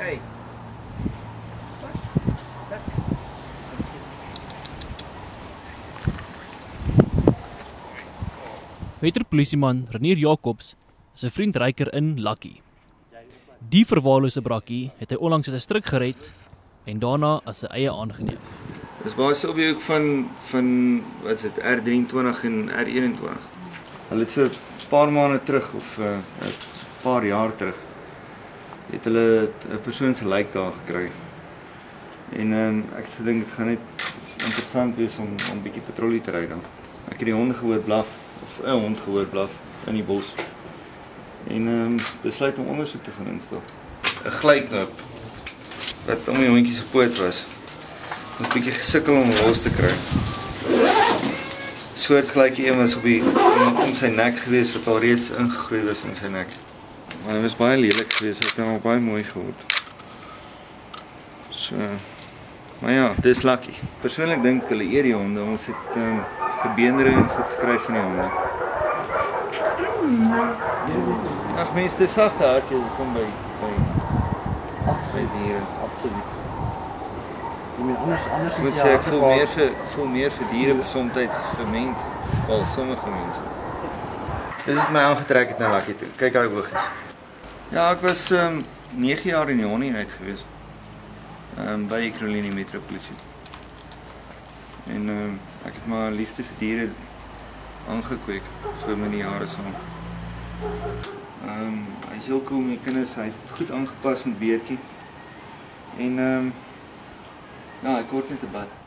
Hey. Metropolisieman Renier Jacobs is 'n vriendryker in Lucky. Die verwaarlose brakkie het hy onlangs uit 'n struik gered en daarna as sy eie aangeneem. Dis basies op die hoek van wat is dit, R23 en R21. Hulle het so 'n paar maande terug of 'n paar jaar terug het hulle 'n persoon se lijk daar gekry. En ek het gedink dit gaan net interessant wees om 'n bietjie patrollie te ry dan. Ek het die honde gehoor blaf of 'n hond gehoor blaf in die bos. En besluit om ondersoek te gaan instel. 'n Glyknoop wat om die hondjie se poot was. Ons 'n bietjie gesukkel om los te kry. Soortgelyke een was om sy nek gewees wat al reeds ingegroei was in sy nek. Maar hy was baie lelik geweest, hy het nou al baie mooi geword. So, maar ja, dis Lucky. Persoonlik dink hulle eer die honde, ons het gebeendere en goed gekry van die honde. Ag mense, dis sagte hartjie kom by diere. Absoluut. Jy moet anders Ek moet sê ek voel meer vir diere soms vir mense, wel sommige mense. Dis het my aangetrek het na Lucky toe. Kyk hoe hoog is. Ja, ek was 9 jaar in die hondenheid gewees. By Ekurhuleni Metropolisie. En ek het maar liefde vir diere aangekweek so met die jare saam. Hy is heel cool met die kinders, hy het goed aangepas met Beertjie. En ja, hy kort net 'n bad.